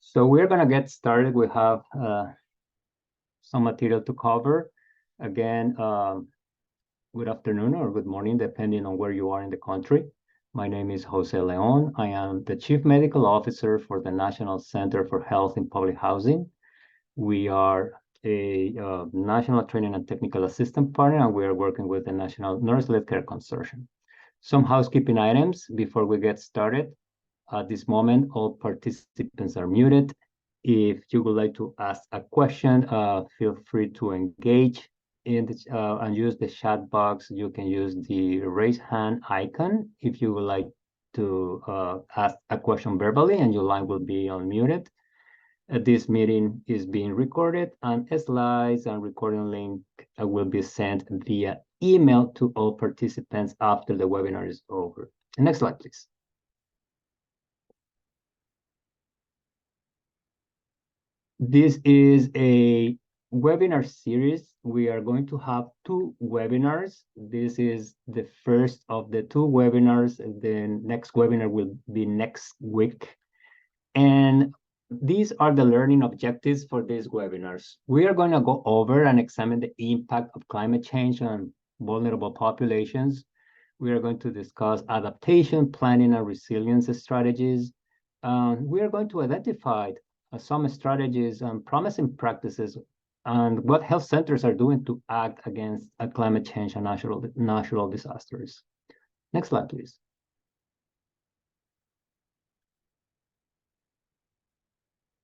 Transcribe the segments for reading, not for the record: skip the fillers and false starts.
So we're going to get started. We have some material to cover. Again, good afternoon or good morning, depending on where you are in the country. My name is Jose Leon. I am the Chief Medical Officer for the National Center for Health in Public Housing. We are a National Training and Technical Assistant Partner, and we are working with the National Nurse-Led Care Consortium. Some housekeeping items before we get started. At this moment, all participants are muted. If you would like to ask a question, feel free to engage in the, and use the chat box. You can use the raise hand icon if you would like to ask a question verbally, and your line will be unmuted. This meeting is being recorded, and slides and recording link will be sent via email to all participants after the webinar is over. Next slide, please. This is a webinar series. We are going to have 2 webinars. This is the first of the 2 webinars. The next webinar will be next week. And these are the learning objectives for these webinars. We are going to go over and examine the impact of climate change on vulnerable populations. We are going to discuss adaptation, planning, and resilience strategies. We are going to identify some strategies and promising practices and what health centers are doing to act against climate change and natural disasters. Next slide, please.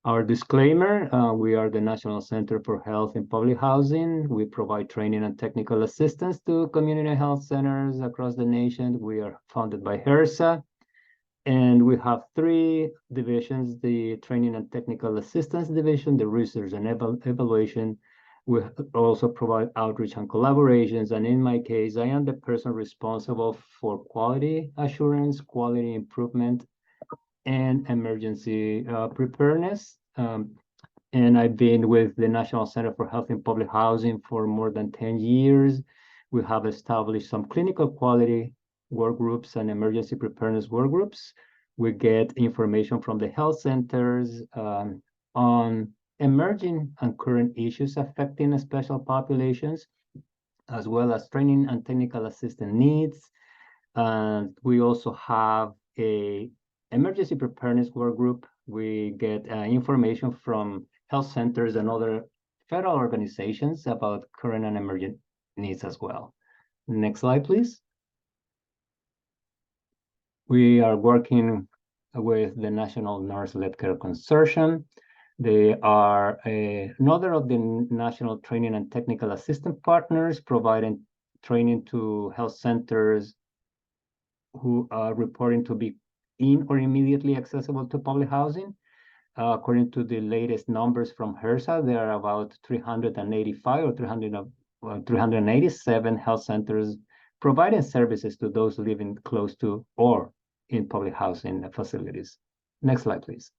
Our disclaimer, we are the National Center for Health in Public Housing. We provide training and technical assistance to community health centers across the nation. We are founded by HRSA. And we have 3 divisions: the Training and Technical Assistance Division, the Research and Evaluation. We also provide outreach and collaborations. And in my case, I am the person responsible for quality assurance, quality improvement, and emergency preparedness. And I've been with the National Center for Health in Public Housing for more than 10 years. We have established some clinical quality work groups and emergency preparedness work groups. We get information from the health centers on emerging and current issues affecting special populations, as well as training and technical assistance needs. And we also have a emergency preparedness work group. We get information from health centers and other federal organizations about current and emergent needs as well. Next slide, please. We are working with the National Nurse-Led Care Consortium. They are another of the national training and technical assistant partners, providing training to health centers who are reporting to be in or immediately accessible to public housing. According to the latest numbers from HRSA, there are about 385 or 387 health centers providing services to those living close to or in public housing facilities. Next slide, please.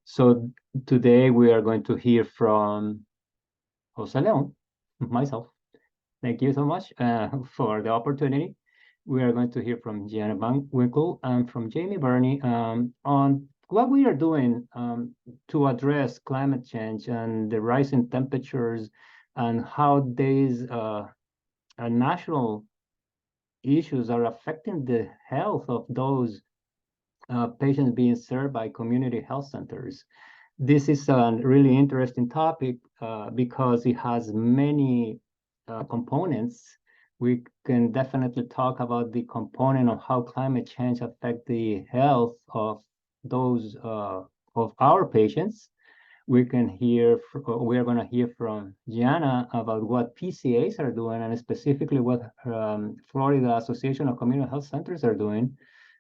So today we are going to hear from Jose Leon, myself. Thank you so much for the opportunity. We are going to hear from Gianna Van Winkle and from Jamie Burney on what we are doing to address climate change and the rising temperatures, and how these national issues are affecting the health of those patients being served by community health centers. This is a really interesting topic because it has many components. We can definitely talk about the component of how climate change affects the health of those of our patients. We are going to hear from Gianna about what PCAs are doing, and specifically what Florida Association of Community Health Centers are doing.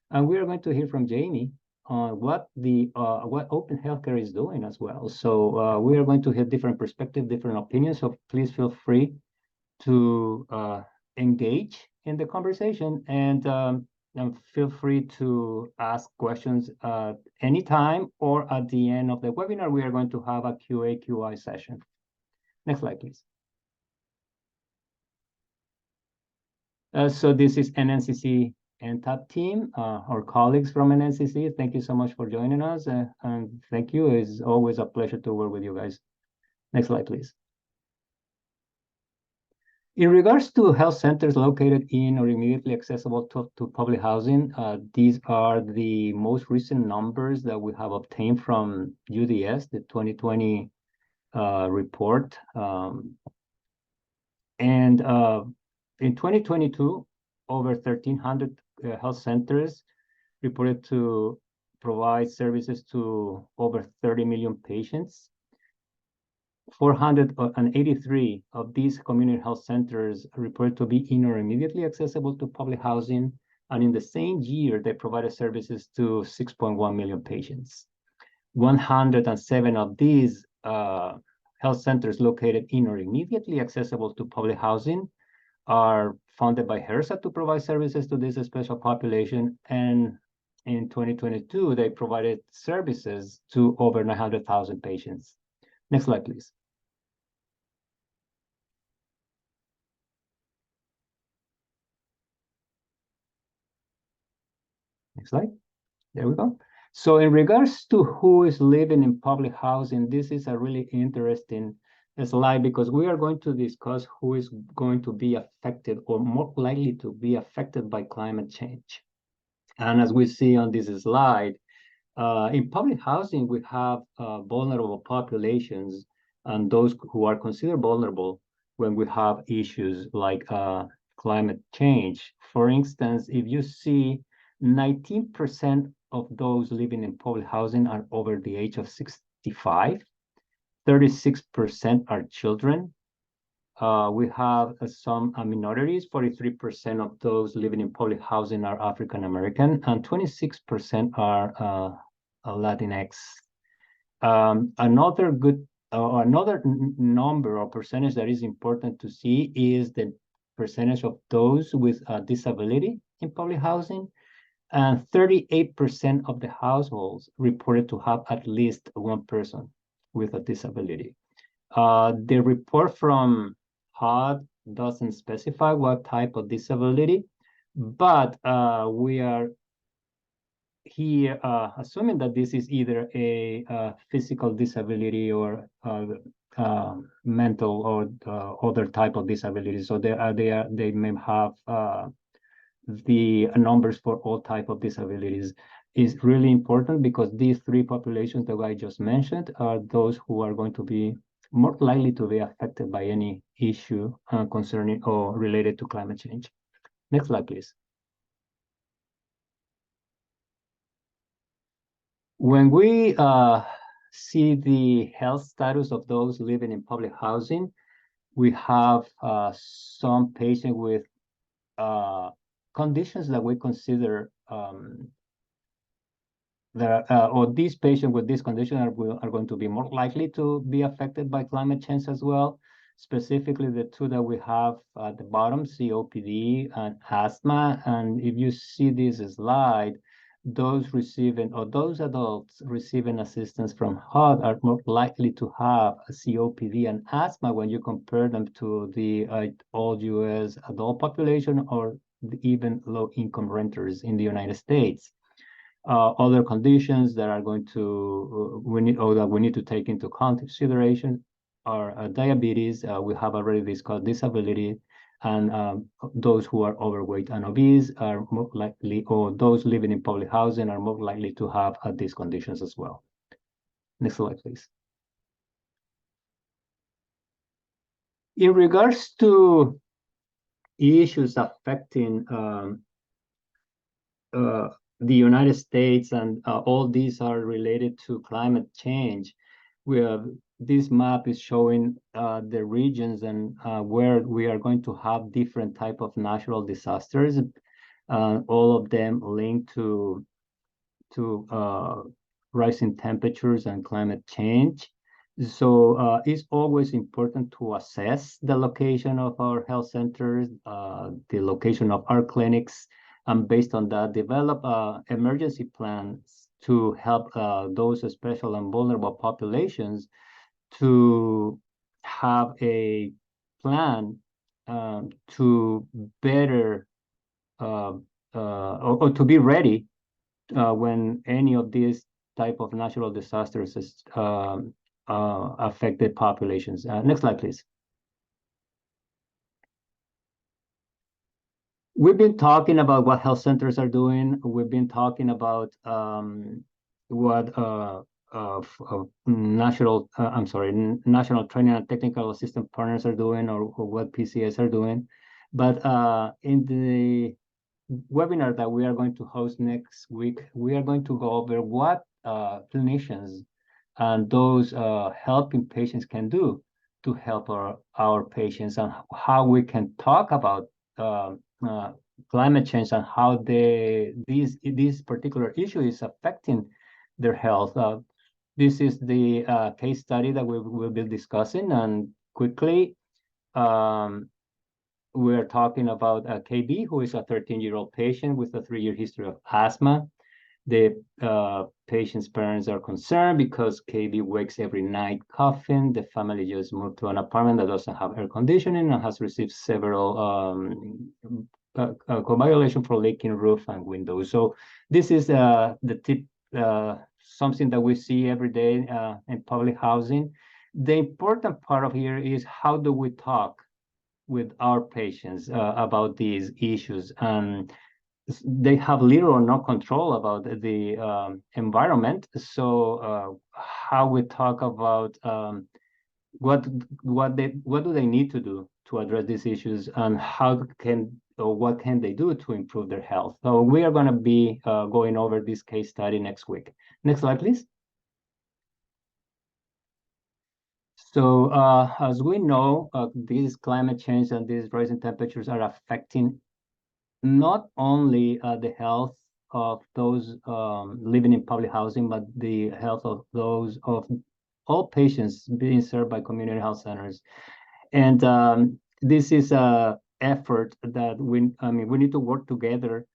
And we are going to hear from Jamie on what Open Healthcare is doing as well. So we are going to hear different perspectives, different opinions. So please feel free to engage in the conversation, and feel free to ask questions anytime, or at the end of the webinar. We are going to have a QA/QI session. Next slide, please. So this is NNCC and TAP team, our colleagues from NNCC. Thank you so much for joining us, and thank you. It's always a pleasure to work with you guys. Next slide, please. In regards to health centers located in or immediately accessible to public housing, these are the most recent numbers that we have obtained from UDS, the 2020 report. And in 2022, over 1,300 health centers reported to provide services to over 30 million patients. 483 of these community health centers reported to be in or immediately accessible to public housing. And in the same year, they provided services to 6.1 million patients. 107 of these health centers located in or immediately accessible to public housing are funded by HRSA to provide services to this special population. And in 2022, they provided services to over 900,000 patients. Next slide, please. Next slide. There we go. So in regards to who is living in public housing, this is a really interesting slide because we are going to discuss who is going to be affected or more likely to be affected by climate change. And as we see on this slide, in public housing, we have vulnerable populations and those who are considered vulnerable when we have issues like climate change. For instance, if you see 19% of those living in public housing are over the age of 65, 36% are children. We have some minorities, 43% of those living in public housing are African American, and 26% are Latinx. Another number or percentage that is important to see is the percentage of those with a disability in public housing. And 38% of the households reported to have at least one person with a disability. The report from HUD doesn't specify what type of disability, but we are here assuming that this is either a physical disability or mental or other type of disability. So they may have the numbers for all type of disabilities is really important because these three populations that I just mentioned are those who are going to be more likely to be affected by any issue concerning or related to climate change. Next slide, please. When we see the health status of those living in public housing, we have some patients with conditions that we consider or these patients with this condition are going to be more likely to be affected by climate change as well. Specifically, the two that we have at the bottom, COPD and asthma. And if you see this slide, those receiving or those adults receiving assistance from HUD are more likely to have a COPD and asthma when you compare them to the all U.S. adult population or even low-income renters in the United States. Other conditions that are going to that we need to take into consideration are diabetes. We have already discussed disability, and those who are overweight and obese are more likely, or those living in public housing are more likely to have these conditions as well. Next slide, please. In regards to issues affecting the United States, and all these are related to climate change. This map is showing the regions and where we are going to have different type of natural disasters, all of them linked to rising temperatures and climate change. So it's always important to assess the location of our health centers, the location of our clinics, and based on that, develop emergency plans to help those special and vulnerable populations to have a plan to better or to be ready when any of these type of natural disasters is, affected populations. Next slide, please. We've been talking about what health centers are doing. We've been talking about what national training and technical assistance partners are doing, or what PCS are doing. But in the webinar that we are going to host next week, we are going to go over what clinicians and those helping patients can do to help our patients, and how we can talk about climate change and how this particular issue is affecting their health. This is the case study that we will be discussing, and quickly, we're talking about KB, who is a 13-year-old patient with a 3-year history of asthma. The patient's parents are concerned because KB wakes every night coughing. The family just moved to an apartment that doesn't have air conditioning and has received several co-violation for leaking roof and windows. So this is the tip, something that we see every day in public housing. The important part of here is, how do we talk with our patients about these issues? And they have little or no control about the environment. So how we talk about what do they need to do to address these issues, and what can they do to improve their health? So we are going to be going over this case study next week. Next slide, please. So as we know, this climate change and these rising temperatures are affecting not only the health of those living in public housing, but the health of all patients being served by community health centers. And this is a effort that we need to work together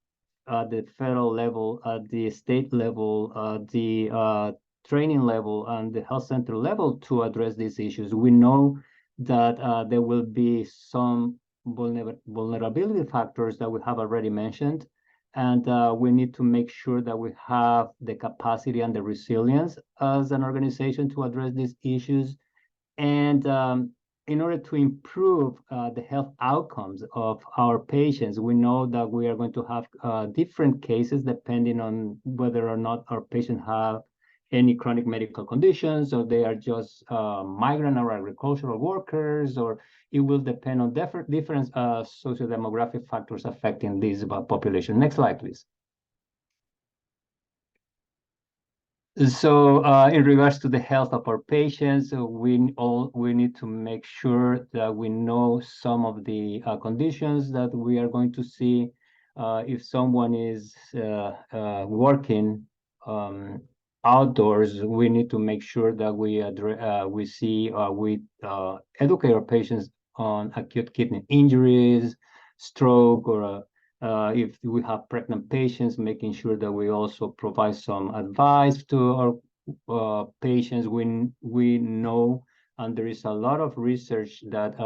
at the federal level, at the state level, the training level, and the health center level to address these issues. We know that there will be some vulnerability factors that we have already mentioned, and we need to make sure that we have the capacity and the resilience as an organization to address these issues. And in order to improve the health outcomes of our patients, we know that we are going to have different cases depending on whether or not our patients have any chronic medical conditions, or they are just migrant or agricultural workers, or it will depend on different socio-demographic factors affecting this population. Next slide, please. So in regards to the health of our patients, we need to make sure that we know some of the conditions that we are going to see. If someone is working outdoors, we need to make sure that we educate our patients on acute kidney injuries, stroke, or if we have pregnant patients, making sure that we also provide some advice to our patients. We know, and there is a lot of research that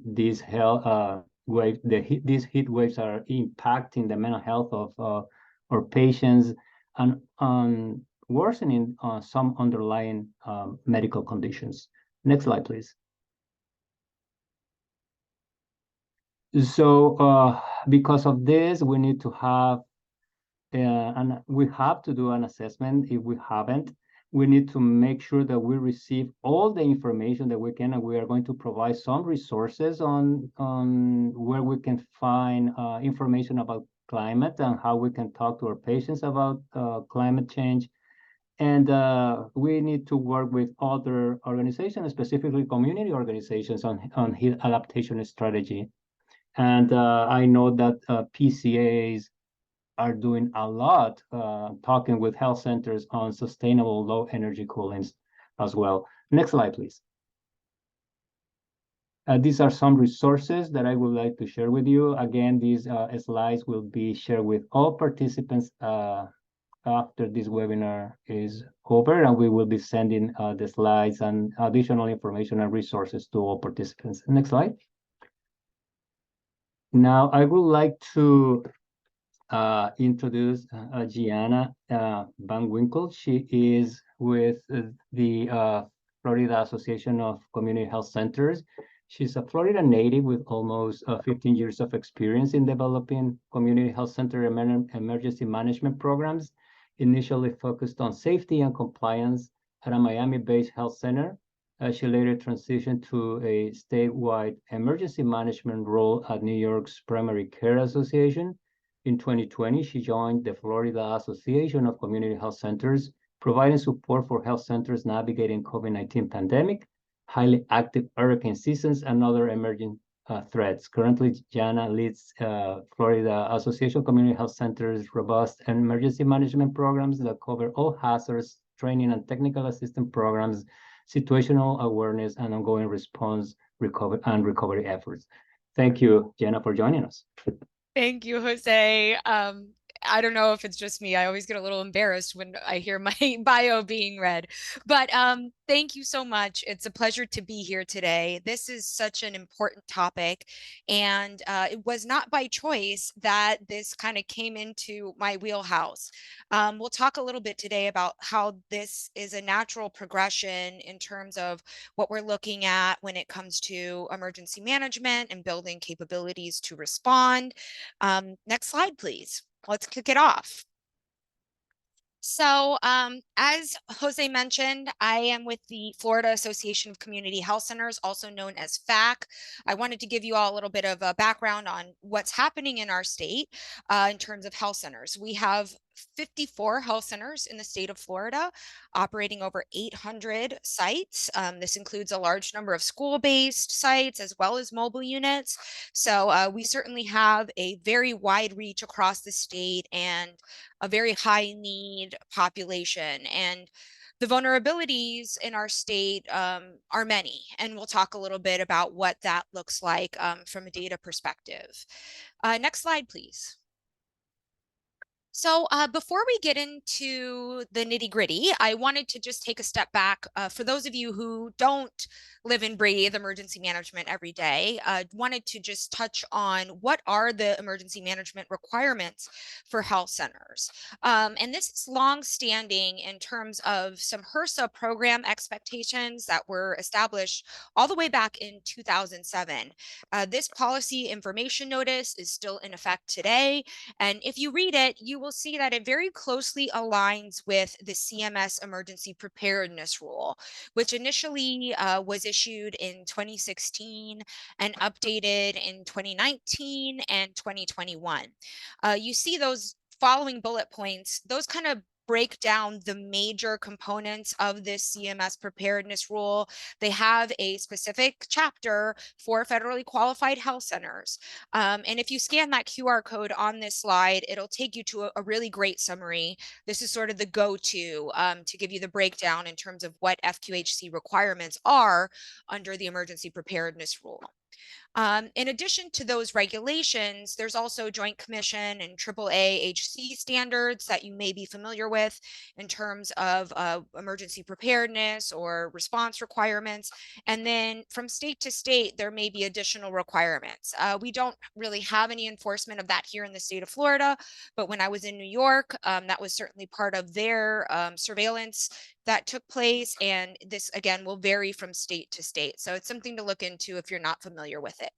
these heat waves are impacting the mental health of our patients, and worsening some underlying medical conditions. Next slide, please. So because of this, we need to have, and we have to do an assessment. If we haven't, we need to make sure that we receive all the information that we can, and we are going to provide some resources on where we can find information about climate and how we can talk to our patients about climate change. And we need to work with other organizations, specifically community organizations, on heat adaptation strategy. And I know that PCAs are doing a lot, talking with health centers on sustainable low energy cooling as well. Next slide, please. These are some resources that I would like to share with you. Again, these slides will be shared with all participants after this webinar is over, and we will be sending the slides and additional information and resources to all participants. Next slide. Now, I would like to introduce Gianna Van Winkle. She is with the Florida Association of Community Health Centers. She's a Florida native with almost 15 years of experience in developing community health center emergency management programs, initially focused on safety and compliance at a Miami-based health center. She later transitioned to a statewide emergency management role at New York's Primary Care Association. In 2020, she joined the Florida Association of Community Health Centers, providing support for health centers navigating COVID-19 pandemic, highly active hurricane seasons, and other emerging threats. Currently, Jana leads Florida Association of Community Health Centers' robust emergency management programs that cover all hazards, training and technical assistance programs, situational awareness, and ongoing response recovery efforts. Thank you, Jenna, for joining us. Thank you, Jose. I don't know if it's just me. I always get a little embarrassed when I hear my bio being read. But thank you so much. It's a pleasure to be here today. This is such an important topic. And it was not by choice that this kind of came into my wheelhouse. We'll talk a little bit today about how this is a natural progression in terms of what we're looking at when it comes to emergency management and building capabilities to respond. Next slide, please. Let's kick it off. So, as Jose mentioned, I am with the Florida Association of Community Health Centers, also known as FAC. I wanted to give you all a little bit of a background on what's happening in our state in terms of health centers. We have 54 health centers in the state of Florida, operating over 800 sites. This includes a large number of school-based sites as well as mobile units. So we certainly have a very wide reach across the state and a very high need population. And the vulnerabilities in our state are many, and we'll talk a little bit about what that looks like from a data perspective. Next slide, please. So before we get into the nitty gritty, I wanted to just take a step back. For those of you who don't live and breathe emergency management every day, wanted to just touch on what are the emergency management requirements for health centers. And this is long-standing in terms of some HRSA program expectations that were established all the way back in 2007. This policy information notice is still in effect today. And if you read it, you will see that it very closely aligns with the CMS emergency preparedness rule, which initially was issued in 2016 and updated in 2019 and 2021. You see those following bullet points, those kind of break down the major components of this CMS preparedness rule. They have a specific chapter for federally qualified health centers. And if you scan that QR code on this slide, it'll take you to a really great summary. This is sort of the go-to to give you the breakdown in terms of what FQHC requirements are under the emergency preparedness rule. In addition to those regulations, there's also Joint Commission and AAA HC standards that you may be familiar with in terms of emergency preparedness or response requirements. And then from state to state, there may be additional requirements. We don't really have any enforcement of that here in the state of Florida, but when I was in New York, that was certainly part of their surveillance that took place. And this, again, will vary from state to state. So it's something to look into if you're not familiar with it.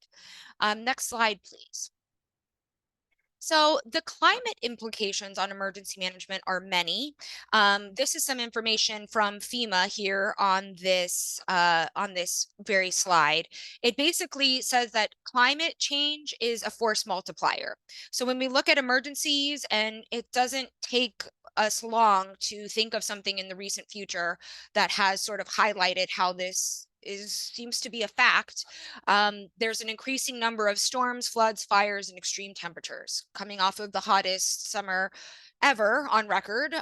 Next slide, please. So the climate implications on emergency management are many. This is some information from FEMA here on this very slide. It basically says that climate change is a force multiplier. So when we look at emergencies, and it doesn't take us long to think of something in the recent future that has sort of highlighted how this seems to be a fact. There's an increasing number of storms, floods, fires, and extreme temperatures coming off of the hottest summer ever on record.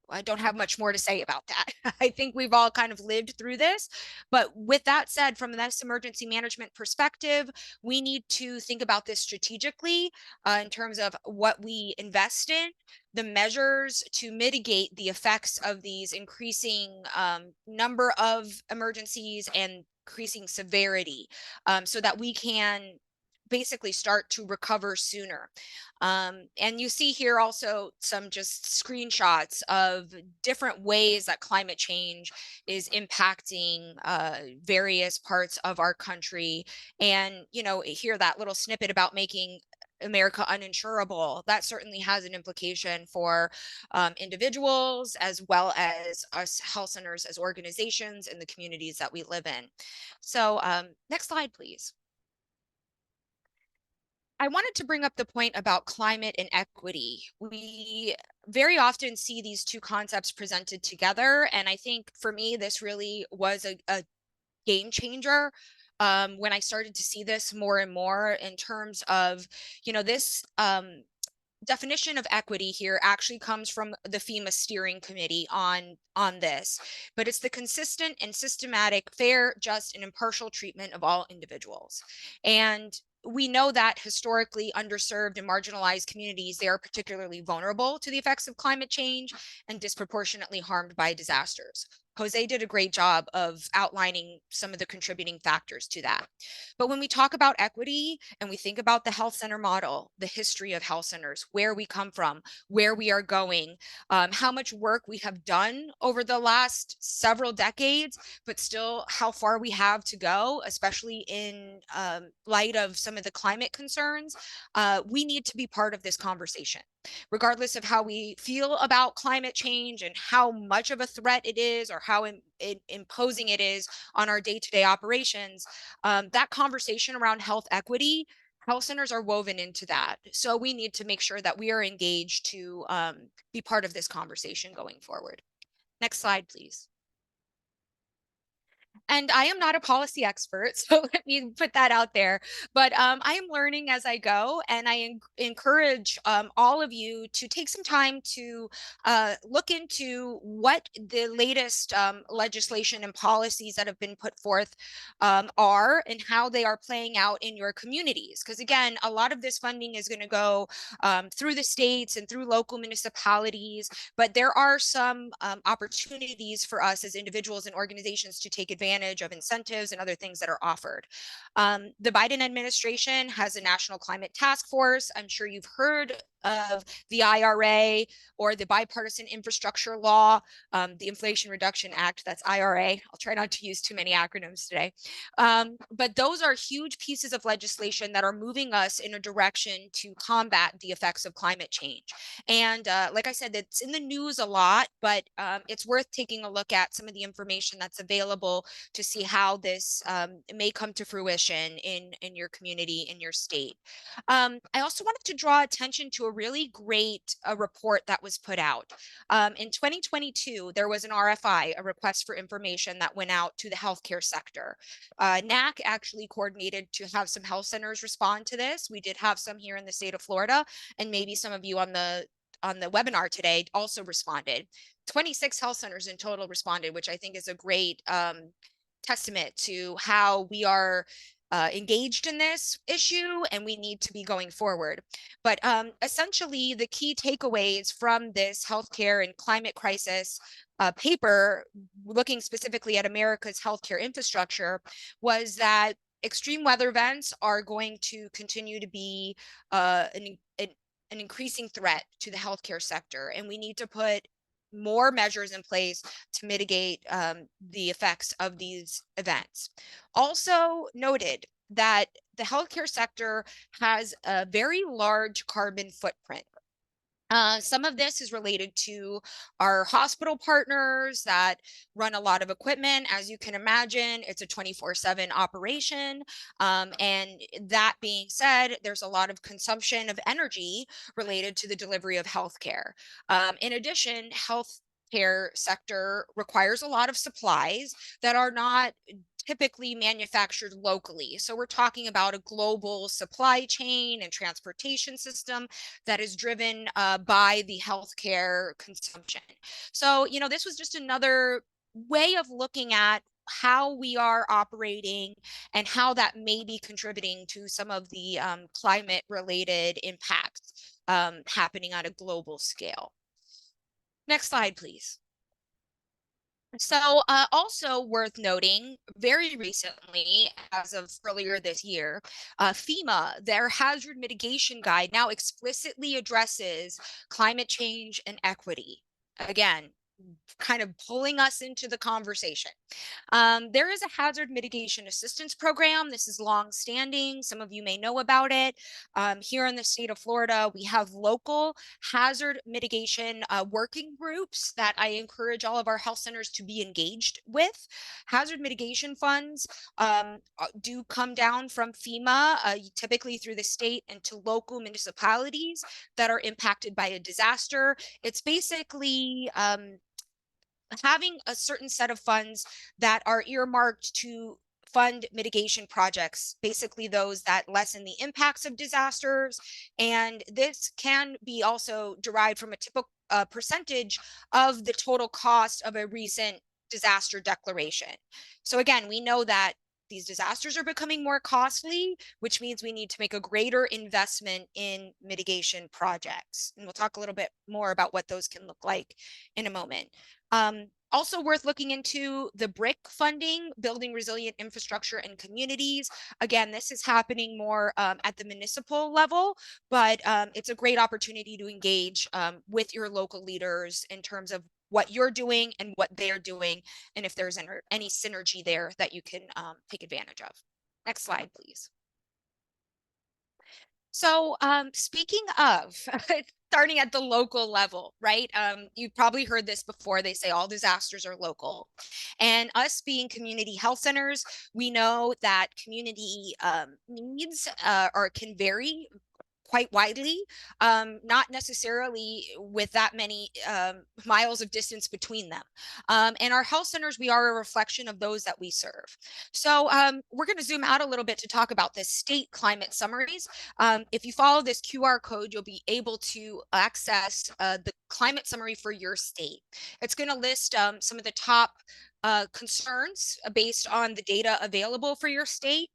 I don't have much more to say about that. I think we've all kind of lived through this. But with that said, from this emergency management perspective, we need to think about this strategically in terms of what we invest in, the measures to mitigate the effects of these increasing number of emergencies and increasing severity so that we can basically start to recover sooner. And you see here also some just screenshots of different ways that climate change is impacting various parts of our country. And, hear that little snippet about making America uninsurable. That certainly has an implication for individuals as well as us health centers as organizations and the communities that we live in. So, next slide, please. I wanted to bring up the point about climate and equity. We very often see these two concepts presented together. And I think for me, this really was a game changer when I started to see this more and more in terms of, this definition of equity here actually comes from the FEMA steering committee on this, but it's the consistent and systematic, fair, just, and impartial treatment of all individuals. And we know that historically underserved and marginalized communities, they are particularly vulnerable to the effects of climate change and disproportionately harmed by disasters. Jose did a great job of outlining some of the contributing factors to that. But when we talk about equity and we think about the health center model, the history of health centers, where we come from, where we are going, how much work we have done over the last several decades, but still how far we have to go, especially in light of some of the climate concerns, we need to be part of this conversation. Regardless of how we feel about climate change and how much of a threat it is or how imposing it is on our day-to-day operations, that conversation around health equity, health centers are woven into that. So we need to make sure that we are engaged to be part of this conversation going forward. Next slide, please. And I am not a policy expert, so let me put that out there. But I am learning as I go, and I encourage all of you to take some time to look into what the latest legislation and policies that have been put forth are and how they are playing out in your communities. Because again, a lot of this funding is going to go through the states and through local municipalities, but there are some opportunities for us as individuals and organizations to take advantage of incentives and other things that are offered. The Biden administration has a national climate task force. I'm sure you've heard of the IRA or the bipartisan infrastructure law, the Inflation Reduction Act, that's IRA. I'll try not to use too many acronyms today. But those are huge pieces of legislation that are moving us in a direction to combat the effects of climate change. And like I said, it's in the news a lot, but it's worth taking a look at some of the information that's available to see how this may come to fruition in your community, in your state. I also wanted to draw attention to a really great report that was put out. In 2022, there was an RFI, a request for information that went out to the healthcare sector. NAC actually coordinated to have some health centers respond to this. We did have some here in the state of Florida, and maybe some of you on the webinar today also responded. 26 health centers in total responded, which I think is a great testament to how we are engaged in this issue and we need to be going forward. But essentially, the key takeaways from this healthcare and climate crisis paper, looking specifically at America's healthcare infrastructure, was that extreme weather events are going to continue to be an increasing threat to the healthcare sector, and we need to put more measures in place to mitigate the effects of these events. Also noted that the healthcare sector has a very large carbon footprint. Some of this is related to our hospital partners that run a lot of equipment. As you can imagine, it's a 24/7 operation. And that being said, there's a lot of consumption of energy related to the delivery of healthcare. In addition, healthcare sector requires a lot of supplies that are not typically manufactured locally. So we're talking about a global supply chain and transportation system that is driven by the healthcare consumption. So, this was just another way of looking at how we are operating and how that may be contributing to some of the climate related impacts happening on a global scale. Next slide, please. So, also worth noting, very recently, as of earlier this year, FEMA, their hazard mitigation guide now explicitly addresses climate change and equity. Again, kind of pulling us into the conversation. There is a hazard mitigation assistance program. This is long-standing. Some of you may know about it. Here in the state of Florida, we have local hazard mitigation working groups that I encourage all of our health centers to be engaged with. Hazard mitigation funds do come down from FEMA, typically through the state and to local municipalities that are impacted by a disaster. It's basically having a certain set of funds that are earmarked to fund mitigation projects, basically those that lessen the impacts of disasters. And this can be also derived from a typical percentage of the total cost of a recent disaster declaration. So again, we know that these disasters are becoming more costly, which means we need to make a greater investment in mitigation projects. And we'll talk a little bit more about what those can look like in a moment. Also worth looking into the BRIC funding, building resilient infrastructure and communities. Again, this is happening more at the municipal level, but it's a great opportunity to engage with your local leaders in terms of what you're doing and what they're doing, and if there's any synergy there that you can take advantage of. Next slide, please. So, speaking of starting at the local level, right? You've probably heard this before. They say all disasters are local. And us being community health centers, we know that community needs or can vary quite widely, not necessarily with that many miles of distance between them. And our health centers, we are a reflection of those that we serve. So we're going to zoom out a little bit to talk about the state climate summaries. If you follow this QR code, you'll be able to access the climate summary for your state. It's going to list some of the top concerns based on the data available for your state.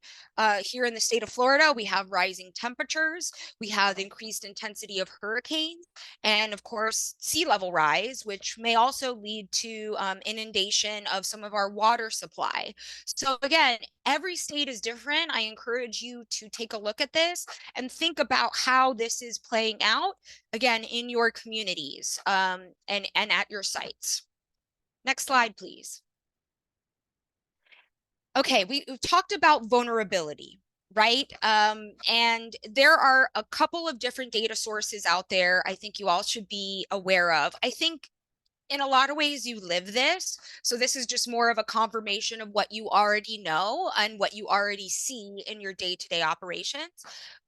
Here in the state of Florida, we have rising temperatures, we have increased intensity of hurricanes, and of course, sea level rise, which may also lead to inundation of some of our water supply. So again, every state is different. I encourage you to take a look at this and think about how this is playing out, again, in your communities and at your sites. Next slide, please. Okay, we've talked about vulnerability, right? And there are a couple of different data sources out there I think you all should be aware of. I think in a lot of ways you live this. So this is just more of a confirmation of what you already know and what you already see in your day-to-day operations.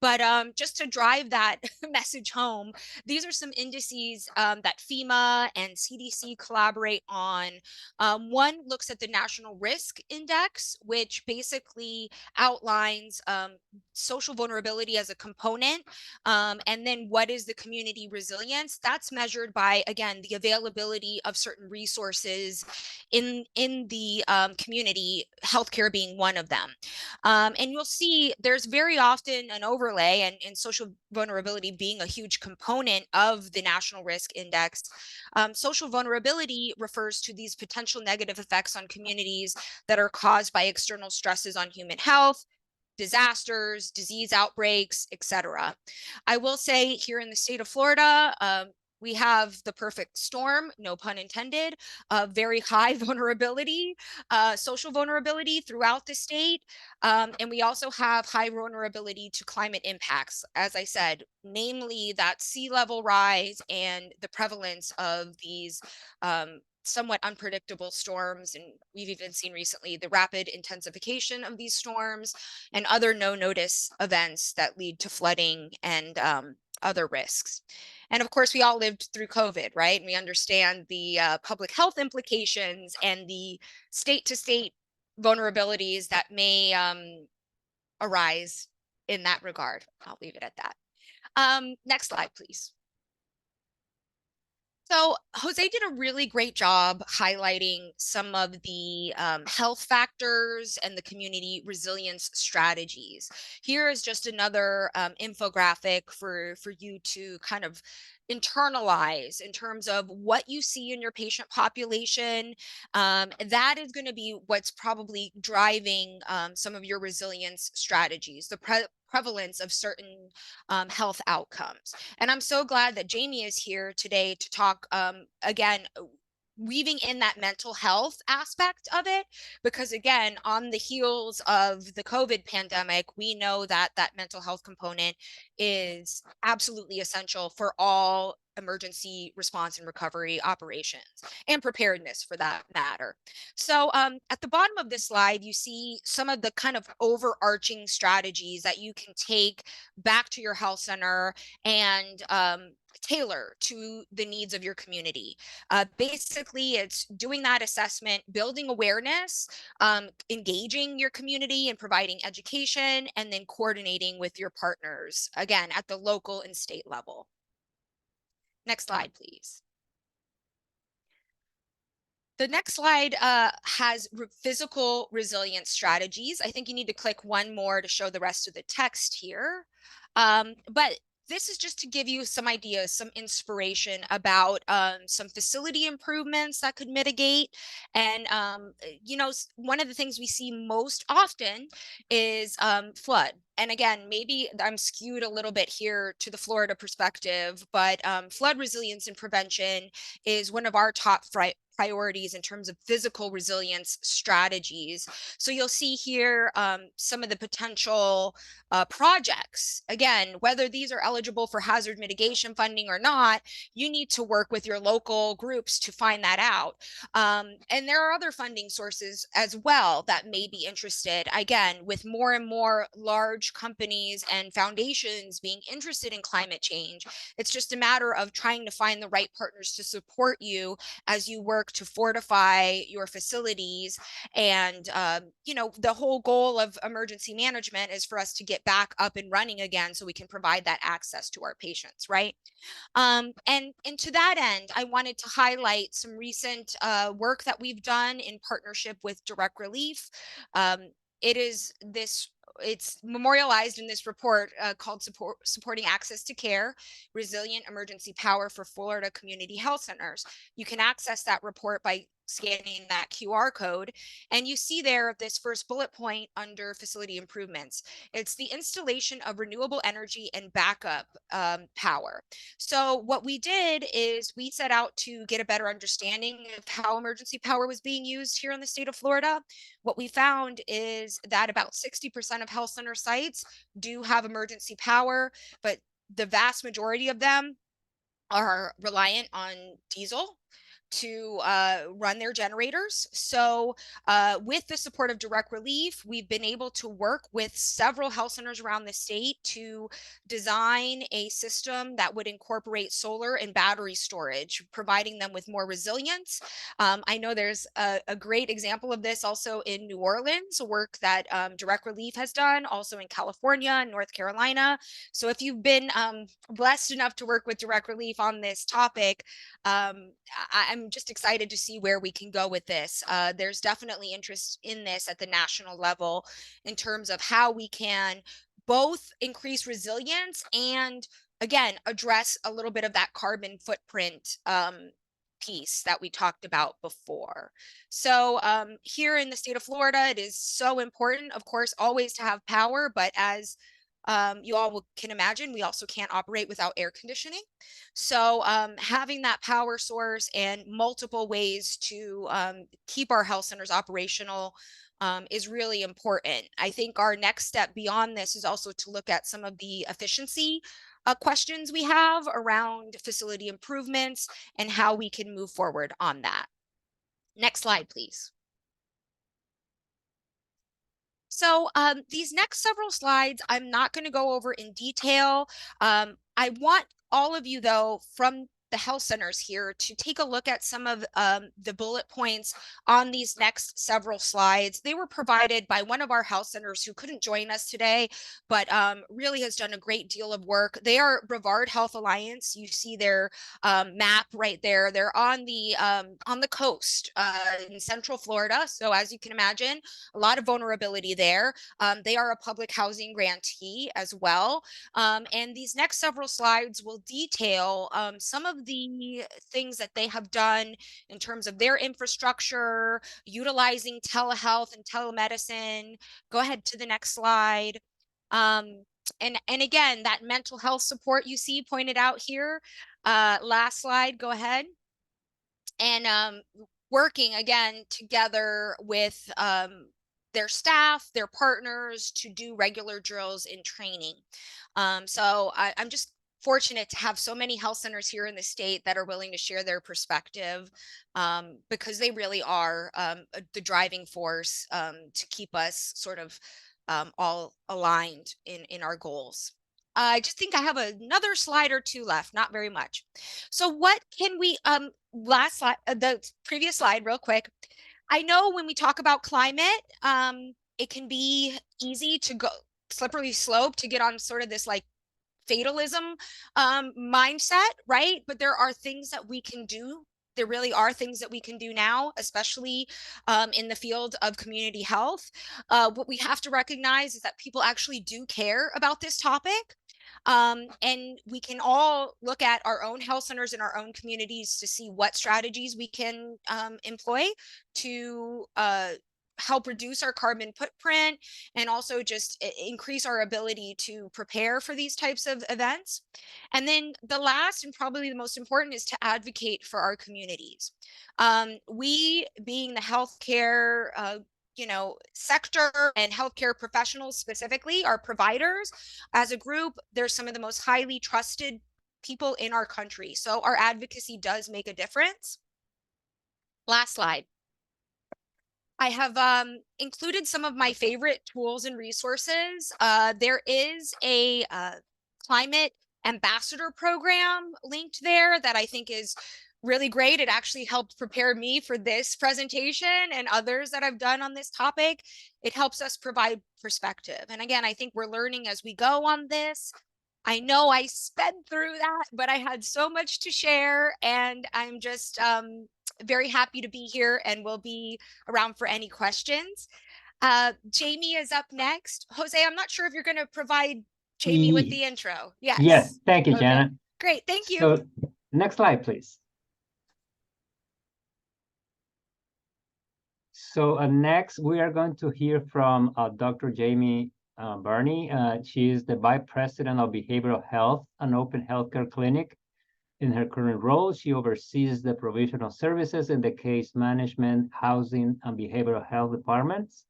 But just to drive that message home, these are some indices that FEMA and CDC collaborate on. One looks at the National Risk Index, which basically outlines social vulnerability as a component. And then what is the community resilience? That's measured by, again, the availability of certain resources in the community, healthcare being one of them. And you'll see there's very often an overlay, and social vulnerability being a huge component of the National Risk Index. Social vulnerability refers to these potential negative effects on communities that are caused by external stresses on human health, disasters, disease outbreaks, etc. I will say here in the state of Florida, we have the perfect storm, no pun intended, very high vulnerability, social vulnerability throughout the state. And we also have high vulnerability to climate impacts, as I said, namely that sea level rise and the prevalence of these somewhat unpredictable storms. And we've even seen recently the rapid intensification of these storms and other no notice events that lead to flooding and other risks. And of course, we all lived through COVID, right? And we understand the public health implications and the state to state vulnerabilities that may arise in that regard. I'll leave it at that. Next slide, please. So Jose did a really great job highlighting some of the health factors and the community resilience strategies. Here is just another infographic for you to kind of internalize in terms of what you see in your patient population. That is going to be what's probably driving some of your resilience strategies, the prevalence of certain health outcomes. And I'm so glad that Jamie is here today to talk again, weaving in that mental health aspect of it, because again, on the heels of the COVID pandemic, we know that that mental health component is absolutely essential for all emergency response and recovery operations, and preparedness for that matter. So at the bottom of this slide, you see some of the kind of overarching strategies that you can take back to your health center and tailor to the needs of your community. Basically, it's doing that assessment, building awareness, engaging your community and providing education, and then coordinating with your partners, again, at the local and state level. Next slide, please. The next slide has physical resilience strategies. I think you need to click one more to show the rest of the text here. But this is just to give you some ideas, some inspiration about some facility improvements that could mitigate. And, you know, one of the things we see most often is flood. And again, maybe I'm skewed a little bit here to the Florida perspective, but flood resilience and prevention is one of our top priorities in terms of physical resilience strategies. So you'll see here some of the potential projects. Again, whether these are eligible for hazard mitigation funding or not, you need to work with your local groups to find that out. And there are other funding sources as well that may be interested. Again, with more and more large companies and foundations being interested in climate change, it's just a matter of trying to find the right partners to support you as you work to fortify your facilities. And, you know, the whole goal of emergency management is for us to get back up and running again so we can provide that access to our patients, right? And to that end, I wanted to highlight some recent work that we've done in partnership with Direct Relief. It is this it's memorialized in this report called Supporting Access to Care, Resilient Emergency Power for Florida Community Health Centers. You can access that report by scanning that QR code. And you see there this first bullet point under facility improvements. It's the installation of renewable energy and backup power. So what we did is we set out to get a better understanding of how emergency power was being used here in the state of Florida. What we found is that about 60% of health center sites do have emergency power, but the vast majority of them are reliant on diesel to run their generators. So with the support of Direct Relief, we've been able to work with several health centers around the state to design a system that would incorporate solar and battery storage, providing them with more resilience. I know there's a great example of this also in New Orleans, work that Direct Relief has done, also in California and North Carolina. So if you've been blessed enough to work with Direct Relief on this topic, I'm just excited to see where we can go with this. There's definitely interest in this at the national level in terms of how we can both increase resilience and, again, address a little bit of that carbon footprint piece that we talked about before. So here in the state of Florida, it is so important, of course, always to have power, but as you all can imagine, we also can't operate without air conditioning. So having that power source and multiple ways to keep our health centers operational is really important. I think our next step beyond this is also to look at some of the efficiency questions we have around facility improvements and how we can move forward on that. Next slide, please. So these next several slides, I'm not going to go over in detail. I want all of you, though, from the health centers here to take a look at some of the bullet points on these next several slides. They were provided by one of our health centers who couldn't join us today, but really has done a great deal of work. They are Brevard Health Alliance. You see their map right there. They're on the coast in Central Florida. So as you can imagine, a lot of vulnerability there. They are a public housing grantee as well. And these next several slides will detail some of the things that they have done in terms of their infrastructure, utilizing telehealth and telemedicine. Go ahead to the next slide. And again, that mental health support you see pointed out here. Last slide, go ahead. And working again together with their staff, their partners to do regular drills and training. So I'm just fortunate to have so many health centers here in the state that are willing to share their perspective, because they really are the driving force to keep us sort of all aligned in our goals. I just think I have another slide or two left, not very much. So what can we, last slide, the previous slide real quick. I know when we talk about climate, it can be easy to go slippery slope to get on sort of this like fatalism mindset, right? But there are things that we can do. There really are things that we can do now, especially in the field of community health. What we have to recognize is that people actually do care about this topic. And we can all look at our own health centers in our own communities to see what strategies we can employ to help reduce our carbon footprint and also just increase our ability to prepare for these types of events. And then the last and probably the most important is to advocate for our communities. We, being the healthcare sector and healthcare professionals specifically, our providers, as a group, they're some of the most highly trusted people in our country. So our advocacy does make a difference. Last slide. I have included some of my favorite tools and resources. There is a climate ambassador program linked there that I think is really great. It actually helped prepare me for this presentation and others that I've done on this topic. It helps us provide perspective. And again, I think we're learning as we go on this. I know I sped through that, but I had so much to share, and I'm just very happy to be here and will be around for any questions. Jamie is up next. Jose, I'm not sure if you're going to provide Jamie with the intro. Yes. Yes, thank you, Okay. Jana. Great, thank you. So next slide, please. So next, we are going to hear from Dr. Jamie Burney. She is the Vice President of Behavioral Health and Open Healthcare Clinic. In her current role, she oversees the provision of services in the case management, housing, and behavioral health departments.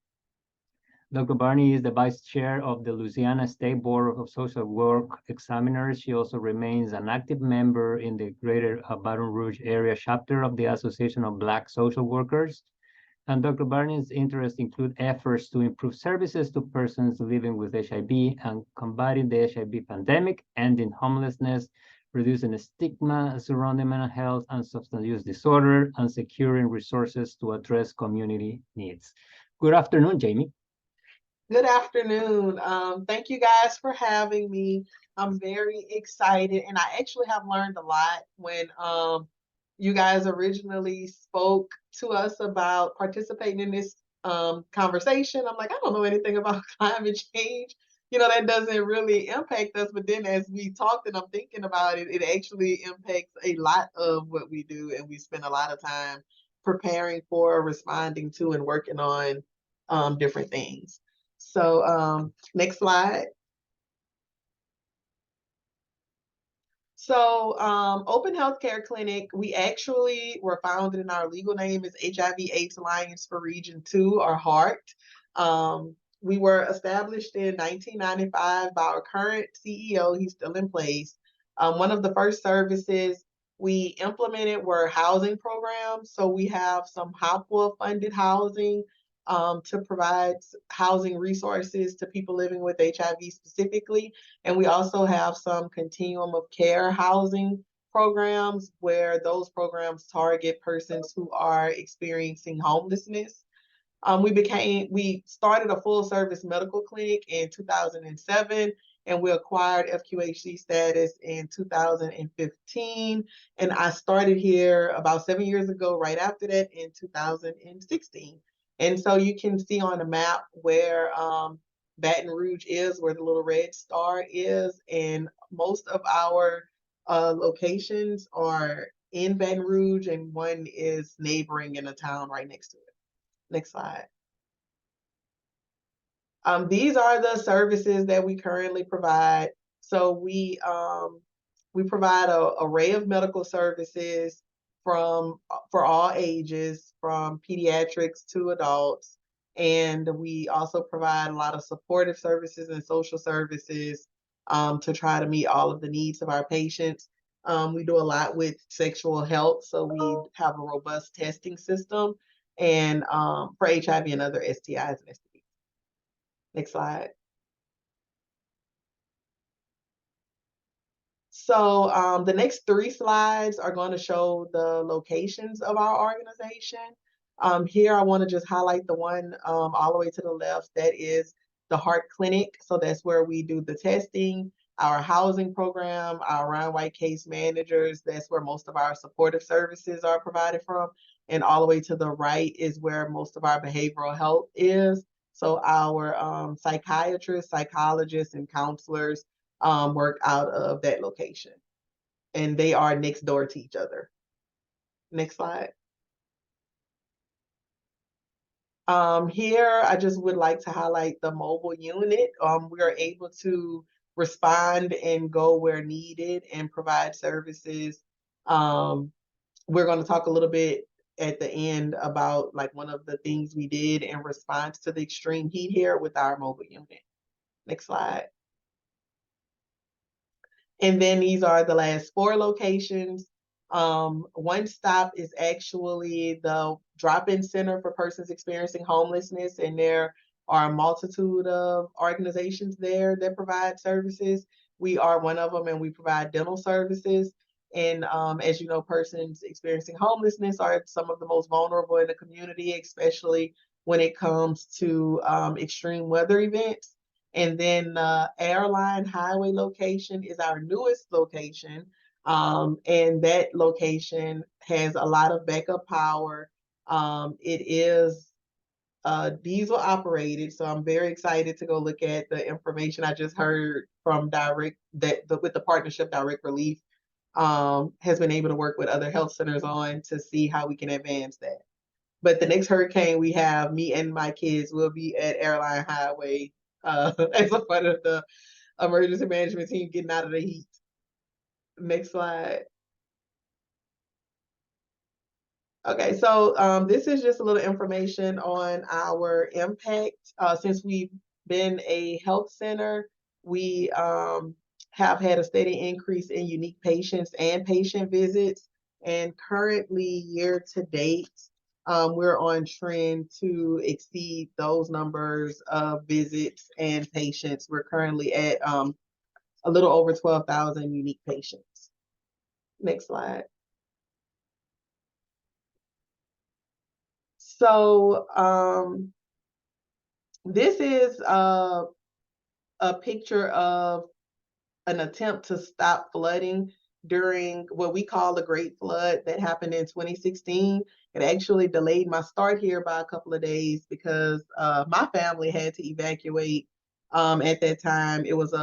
Dr. Barney is the vice chair of the Louisiana State Board of Social Work Examiners. She also remains an active member in the Greater Baton Rouge area chapter of the Association of Black Social Workers. And Dr. Barney's interests include efforts to improve services to persons living with HIV and combating the HIV pandemic, ending homelessness, reducing the stigma surrounding mental health and substance use disorder, and securing resources to address community needs. Good afternoon, Jamie. Good afternoon. Thank you guys for having me. I'm very excited, and I actually have learned a lot when you guys originally spoke to us about participating in this conversation. I'm like, I don't know anything about climate change. That doesn't really impact us. But then as we talked and I'm thinking about it, it actually impacts a lot of what we do. And we spend a lot of time preparing for, responding to, and working on different things. So next slide. So Open Healthcare Clinic, we actually were founded, and our legal name is HIV/AIDS Alliance for Region 2, or HART. We were established in 1995 by our current CEO. He's still in place. One of the first services we implemented were housing programs. So we have some HOPWA funded housing to provide housing resources to people living with HIV specifically. And we also have some continuum of care housing programs, where those programs target persons who are experiencing homelessness. We started a full service medical clinic in 2007, and we acquired FQHC status in 2015. And I started here about 7 years ago, right after that in 2016. And so you can see on the map where Baton Rouge is, where the little red star is, and most of our locations are in Baton Rouge, and one is neighboring in a town right next to it. Next slide. These are the services that we currently provide. So we provide an array of medical services for all ages, from pediatrics to adults, and we also provide a lot of supportive services and social services to try to meet all of the needs of our patients. We do a lot with sexual health, so we have a robust testing system and for HIV and other STIs and STDs. Next slide. So the next 3 slides are going to show the locations of our organization. Here I want to just highlight the one all the way to the left. That is the Heart Clinic. So that's where we do the testing, our housing program, our Ryan White case managers. That's where most of our supportive services are provided from. And all the way to the right is where most of our behavioral health is. So our psychiatrists, psychologists, and counselors work out of that location. And they are next door to each other. Next slide. Here, I just would like to highlight the mobile unit. We are able to respond and go where needed and provide services. We're going to talk a little bit at the end about like one of the things we did in response to the extreme heat here with our mobile unit. Next slide. And then these are the last 4 locations. One stop is actually the drop-in center for persons experiencing homelessness, and there are a multitude of organizations there that provide services. We are one of them, and we provide dental services. And as you know, persons experiencing homelessness are some of the most vulnerable in the community, especially when it comes to extreme weather events. And then Airline Highway location is our newest location. And that location has a lot of backup power. It is diesel operated, so I'm very excited to go look at the information I just heard from with the partnership Direct Relief has been able to work with other health centers on to see how we can advance that. But the next hurricane we have, me and my kids will be at Airline Highway as a part of the emergency management team getting out of the heat. Next slide. Okay, so this is just a little information on our impact. Since we've been a health center, we have had a steady increase in unique patients and patient visits. And currently, year to date, we're on trend to exceed those numbers of visits and patients. We're currently at a little over 12,000 unique patients. Next slide. So this is a picture of an attempt to stop flooding during what we call the Great Flood that happened in 2016. It actually delayed my start here by a couple of days because my family had to evacuate at that time. It was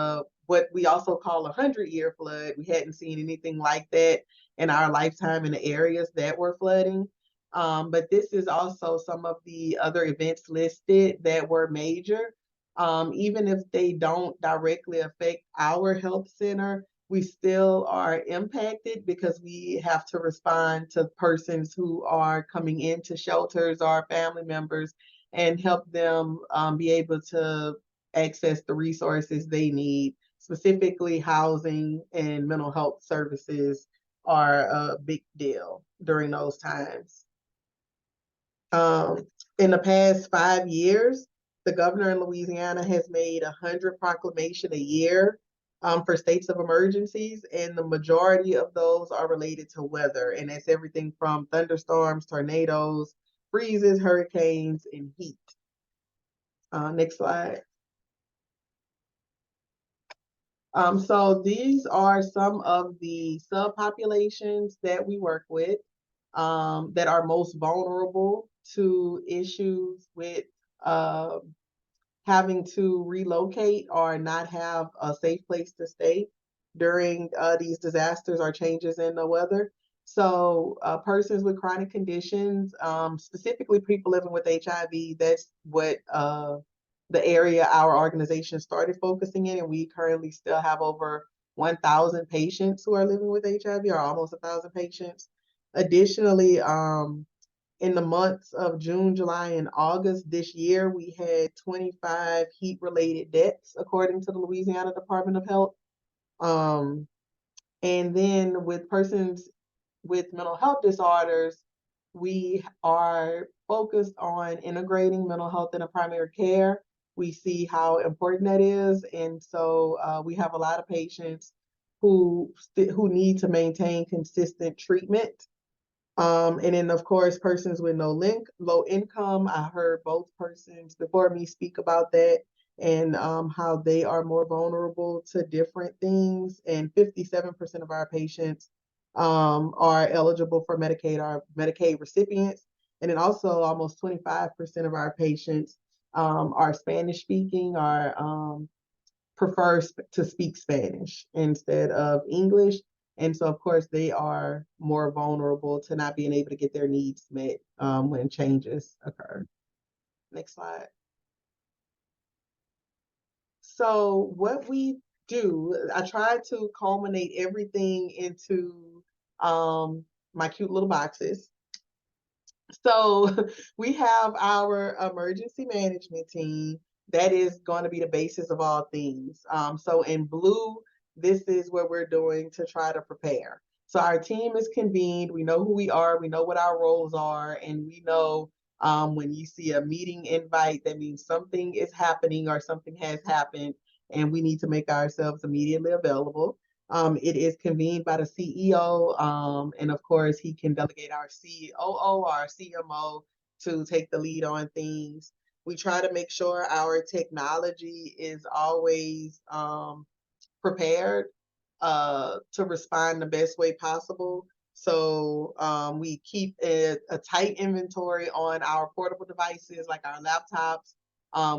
what we also call a 100-year flood. We hadn't seen anything like that in our lifetime in the areas that were flooding. But this is also some of the other events listed that were major. Even if they don't directly affect our health center, we still are impacted because we have to respond to persons who are coming into shelters, our family members, and help them be able to access the resources they need. Specifically, housing and mental health services are a big deal during those times. In the past 5 years, the governor in Louisiana has made 100 proclamations a year for states of emergencies, and the majority of those are related to weather, and that's everything from thunderstorms, tornadoes, freezes, hurricanes, and heat. Next slide. So these are some of the subpopulations that we work with that are most vulnerable to issues with uh, having to relocate or not have a safe place to stay during these disasters or changes in the weather. So persons with chronic conditions, specifically people living with HIV, that's what the area our organization started focusing in, and we currently still have over 1,000 patients who are living with HIV, or almost 1,000 patients. Additionally, in the months of June, July, and August this year, we had 25 heat-related deaths, according to the Louisiana Department of Health. And then with persons with mental health disorders, we are focused on integrating mental health into primary care. We see how important that is, and so we have a lot of patients who need to maintain consistent treatment. And then, of course, persons with low income. I heard both persons before me speak about that, and how they are more vulnerable to different things. And 57% of our patients are eligible for Medicaid or Medicaid recipients. And then also almost 25% of our patients are Spanish speaking or prefer to speak Spanish instead of English. And so, of course, they are more vulnerable to not being able to get their needs met when changes occur. Next slide. So what we do, I try to culminate everything into my cute little boxes. So we have our emergency management team that is going to be the basis of all things. So in blue, this is what we're doing to try to prepare. So our team is convened. We know who we are. We know what our roles are. And we know when you see a meeting invite, that means something is happening or something has happened, and we need to make ourselves immediately available. It is convened by the CEO, and of course, he can delegate our COO or our CMO to take the lead on things. We try to make sure our technology is always prepared to respond the best way possible. So we keep a tight inventory on our portable devices, like our laptops.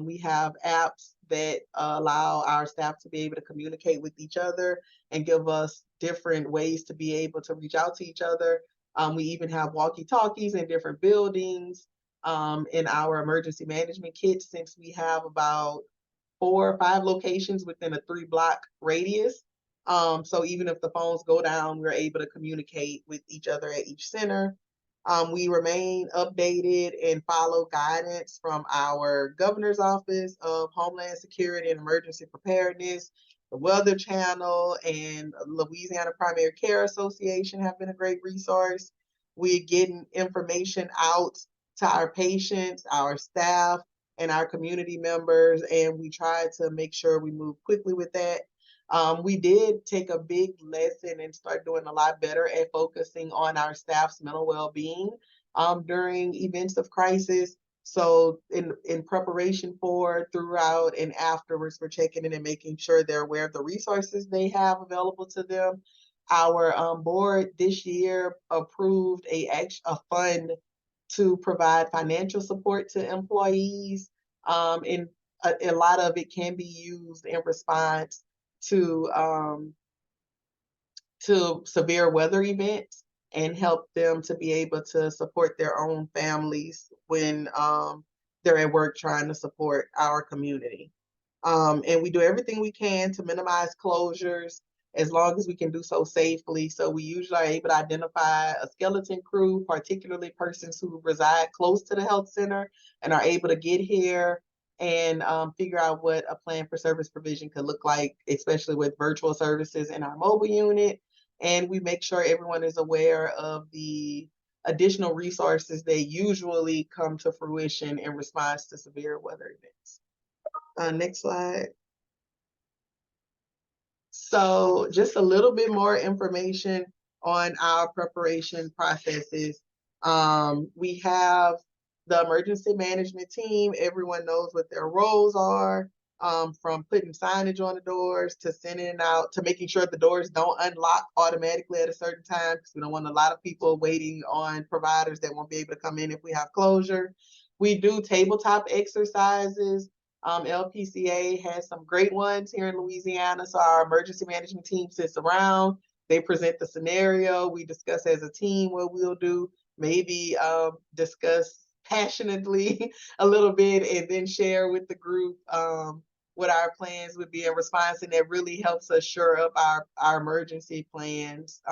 We have apps that allow our staff to be able to communicate with each other and give us different ways to be able to reach out to each other. We even have walkie-talkies in different buildings in our emergency management kits, since we have about 4 or 5 locations within a 3-block radius. So even if the phones go down, we're able to communicate with each other at each center. We remain updated and follow guidance from our governor's office of Homeland Security and Emergency Preparedness. The Weather Channel and Louisiana Primary Care Association have been a great resource. We're getting information out to our patients, our staff, and our community members, and we try to make sure we move quickly with that. We did take a big lesson and start doing a lot better at focusing on our staff's mental well-being during events of crisis. So in preparation for, throughout, and afterwards, we're checking in and making sure they're aware of the resources they have available to them. Our board this year approved a fund to provide financial support to employees. And a lot of it can be used in response to severe weather events, and help them to be able to support their own families when they're at work trying to support our community. And we do everything we can to minimize closures as long as we can do so safely. So we usually are able to identify a skeleton crew, particularly persons who reside close to the health center and are able to get here and figure out what a plan for service provision could look like, especially with virtual services in our mobile unit. And we make sure everyone is aware of the additional resources that usually come to fruition in response to severe weather events. Next slide. So just a little bit more information on our preparation processes. We have the emergency management team. Everyone knows what their roles are, from putting signage on the doors to sending it out to making sure the doors don't unlock automatically at a certain time, because we don't want a lot of people waiting on providers that won't be able to come in if we have closure. We do tabletop exercises. LPCA has some great ones here in Louisiana. So our emergency management team sits around, they present the scenario, we discuss as a team what we'll do, maybe discuss passionately a little bit, and then share with the group what our plans would be in response. And that really helps us shore up our emergency plans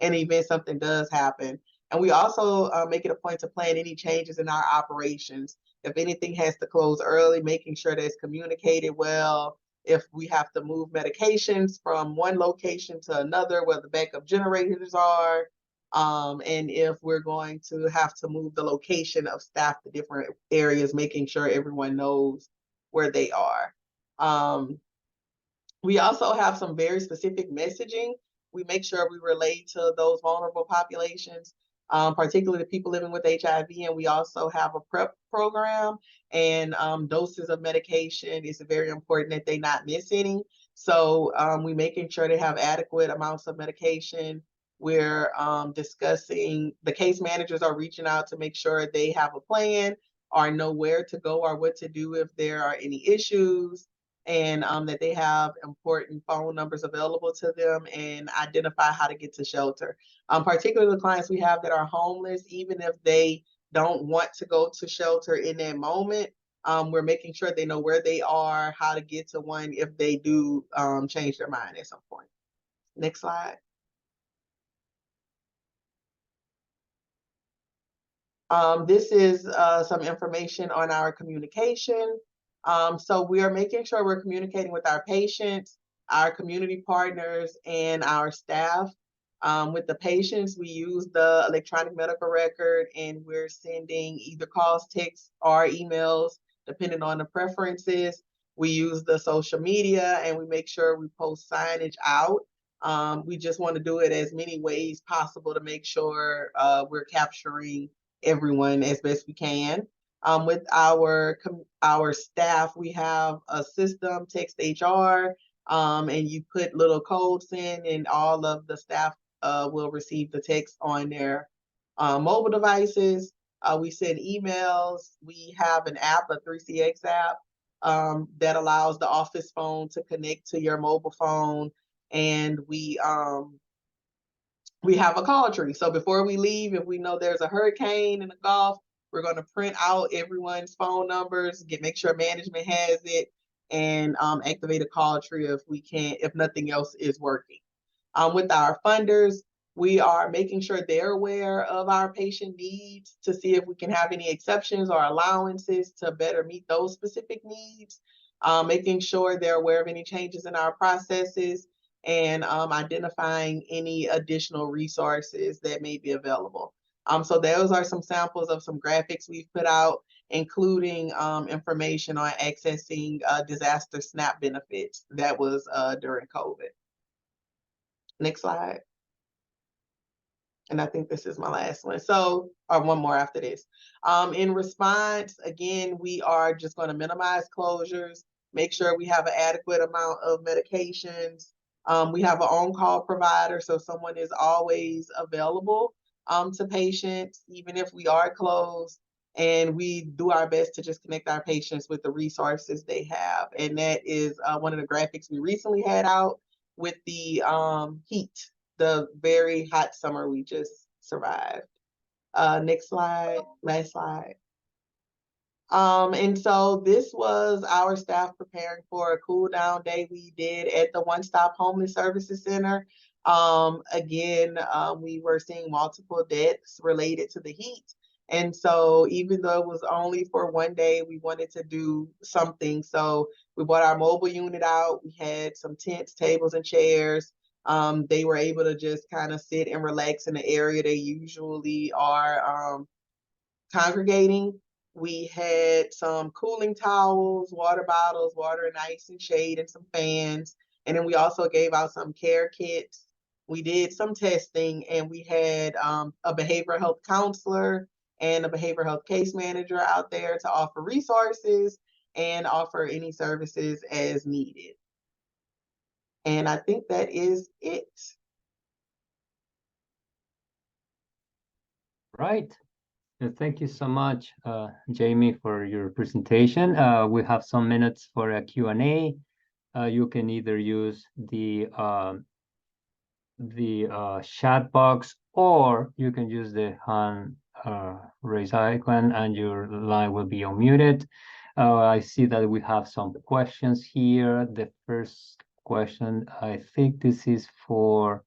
in the event something does happen. And we also make it a point to plan any changes in our operations. If anything has to close early, making sure that it's communicated well. If we have to move medications from one location to another, where the backup generators are, and if we're going to have to move the location of staff to different areas, making sure everyone knows where they are. We also have some very specific messaging. We make sure we relate to those vulnerable populations, particularly the people living with HIV. And we also have a PrEP program, and doses of medication. It's very important that they not miss any. So we making sure they have adequate amounts of medication. We're discussing, the case managers are reaching out to make sure they have a plan or know where to go or what to do if there are any issues, and that they have important phone numbers available to them, and identify how to get to shelter. Particularly the clients we have that are homeless, even if they don't want to go to shelter in that moment, we're making sure they know where they are, how to get to one if they do change their mind at some point. Next slide. This is some information on our communication. So we are making sure we're communicating with our patients, our community partners, and our staff. With the patients, we use the electronic medical record, and we're sending either calls, texts, or emails, depending on the preferences. We use the social media, and we make sure we post signage out. We just want to do it as many ways possible to make sure we're capturing everyone as best we can. With our staff, we have a system, Text HR, and you put little codes in, and all of the staff will receive the text on their mobile devices. We send emails. We have an app, a 3CX app, that allows the office phone to connect to your mobile phone, and we have a call tree. So before we leave, if we know there's a hurricane in the Gulf, we're going to print out everyone's phone numbers, make sure management has it, and activate a call tree if nothing else is working. With our funders, we are making sure they're aware of our patient needs to see if we can have any exceptions or allowances to better meet those specific needs, making sure they're aware of any changes in our processes, and identifying any additional resources that may be available. So those are some samples of some graphics we've put out, including information on accessing disaster SNAP benefits. That was during COVID. Next slide. And I think this is my last one. So, or one more after this. In response, again, we are just going to minimize closures, make sure we have an adequate amount of medications. We have an on-call provider, so someone is always available to patients, even if we are closed. And we do our best to just connect our patients with the resources they have. And that is one of the graphics we recently had out with the heat, the very hot summer we just survived. Next slide, last slide. And so this was our staff preparing for a cool down day we did at the One Stop Homeless Services Center. Again, we were seeing multiple deaths related to the heat. And so even though it was only for one day, we wanted to do something. So we brought our mobile unit out. We had some tents, tables, and chairs. They were able to just kind of sit and relax in the area they usually are congregating. We had some cooling towels, water bottles, water and ice and shade, and some fans. And then we also gave out some care kits. We did some testing, and we had a behavioral health counselor and a behavioral health case manager out there to offer resources and offer any services as needed. And I think that is it. Right. Thank you so much, Jamie, for your presentation. We have some minutes for a Q&A. You can either use the chat box, or you can use the hand raise icon and your line will be unmuted. I see that we have some questions here. The first question, I think this is for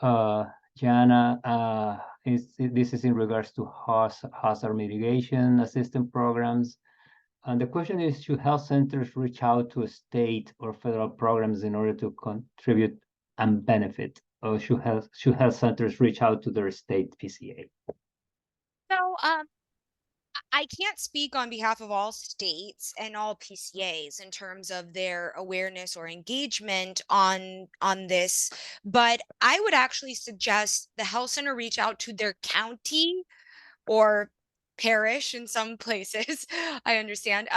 Jana. This is in regards to hazard mitigation assistance programs. And the question is, should health centers reach out to state or federal programs in order to contribute and benefit? Or should health centers reach out to their state PCA? So, I can't speak on behalf of all states and all PCAs in terms of their awareness or engagement on this, but I would actually suggest the health center reach out to their county or parish in some places. I understand.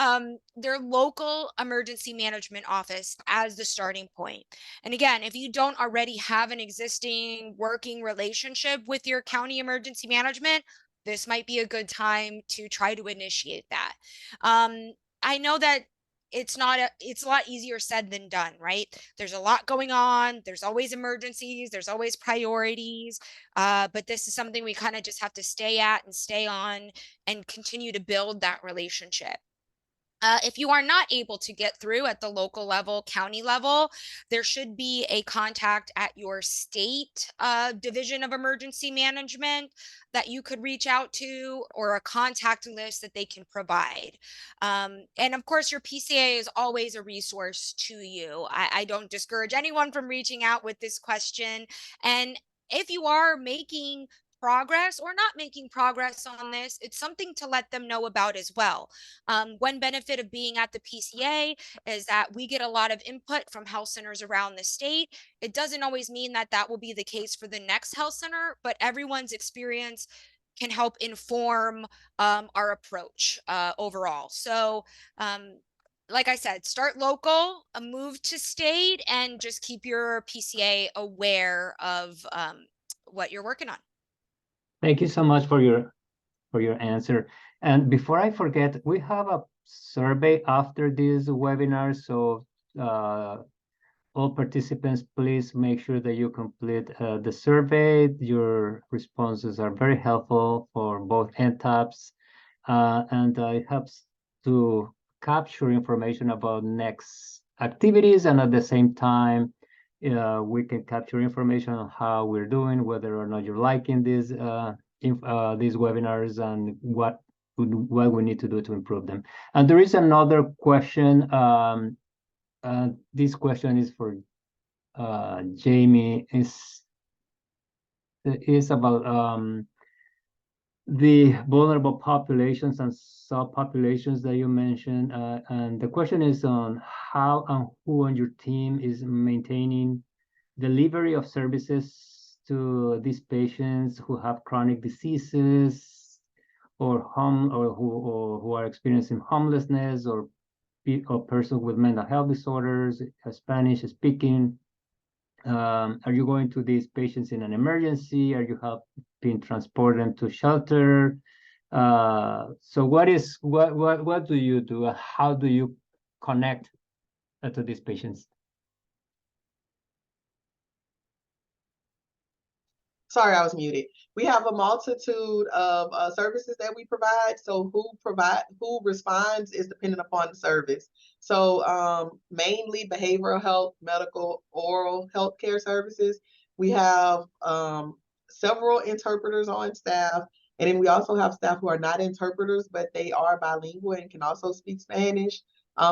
Their local emergency management office as the starting point. And again, if you don't already have an existing working relationship with your county emergency management, this might be a good time to try to initiate that. I know that it's a lot easier said than done, right? There's a lot going on. There's always emergencies. There's always priorities. But this is something we kind of just have to stay at and stay on and continue to build that relationship. If you are not able to get through at the local level, county level, there should be a contact at your state division of emergency management that you could reach out to, or a contact list that they can provide. And of course, your PCA is always a resource to you. I don't discourage anyone from reaching out with this question. And if you are making progress or not making progress on this, it's something to let them know about as well. One benefit of being at the PCA is that we get a lot of input from health centers around the state. It doesn't always mean that that will be the case for the next health center, but everyone's experience can help inform our approach overall. So, like I said, start local, move to state, and just keep your PCA aware of what you're working on. Thank you so much for your answer. And before I forget, we have a survey after this webinar, so all participants, please make sure that you complete the survey. Your responses are very helpful for both NTAPs, and it helps to capture information about next activities, and at the same time, we can capture information on how we're doing, whether or not you're liking these webinars, and what we need to do to improve them. And there is another question. This question is for Jamie. Is about the vulnerable populations and subpopulations that you mentioned. And the question is on how and who on your team is maintaining delivery of services to these patients who have chronic diseases, or who are experiencing homelessness, or persons with mental health disorders, Spanish speaking. Are you going to these patients in an emergency? Are you helping transport them to shelter? So what do you do? How do you connect to these patients? Sorry, I was muted. We have a multitude of services that we provide. So who responds is dependent upon the service. So mainly behavioral health, medical, oral health care services. We have several interpreters on staff. And then we also have staff who are not interpreters, but they are bilingual and can also speak Spanish.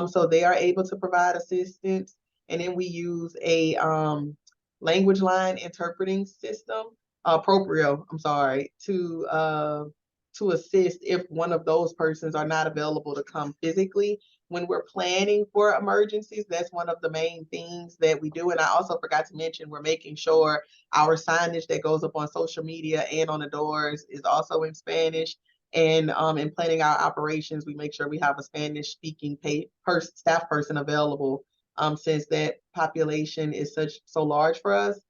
So they are able to provide assistance. And then we use a language line interpreting system, Proprio, I'm sorry, to to assist if one of those persons are not available to come physically. When we're planning for emergencies, that's one of the main things that we do. And I also forgot to mention, we're making sure our signage that goes up on social media and on the doors is also in Spanish. And in planning our operations, we make sure we have a Spanish speaking staff person available, since that population is so large for us.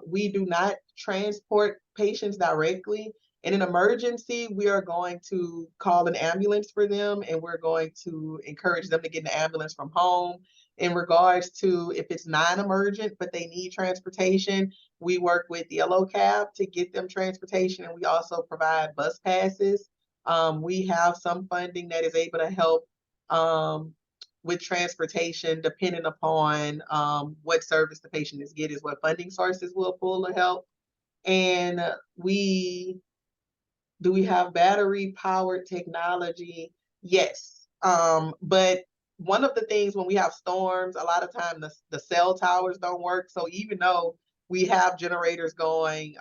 We do not transport patients directly. In an emergency, we are going to call an ambulance for them, and we're going to encourage them to get an ambulance from home. In regards to if it's non-emergent, but they need transportation, we work with Yellow Cab to get them transportation, and we also provide bus passes. We have some funding that is able to help with transportation, depending upon what service the patient is getting, is what funding sources will pull to help. And we have battery powered technology? Yes. But one of the things when we have storms, a lot of time the cell towers don't work. So even though we have generators going,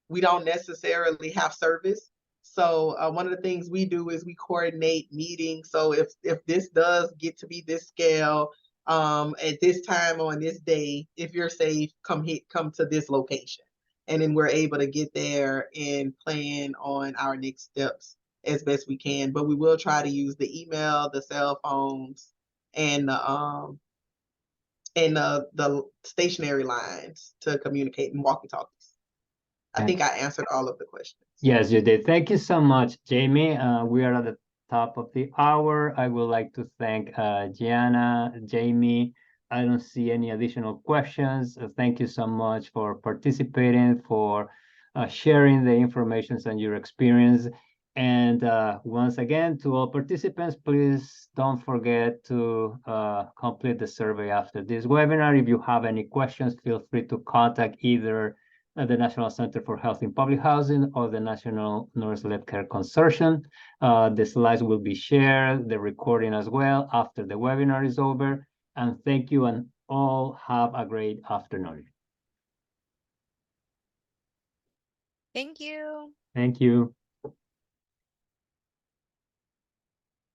we don't necessarily have service. So one of the things we do is we coordinate meetings. So if this does get to be this scale, at this time on this day, if you're safe, come to this location. And then we're able to get there and plan on our next steps as best we can. But we will try to use the email, the cell phones, and the stationary lines to communicate, and walkie-talkies. I think I answered all of the questions. Yes, you did. Thank you so much, Jamie. We are at the top of the hour. I would like to thank Gianna, Jamie. I don't see any additional questions. Thank you so much for participating, for sharing the information and your experience. And once again, to all participants, please don't forget to complete the survey after this webinar. If you have any questions, feel free to contact either the National Center for Health in Public Housing or the National Nurse-Led Care Consortium. The slides will be shared, the recording as well, after the webinar is over. And thank you, and all have a great afternoon. Thank you. Thank you.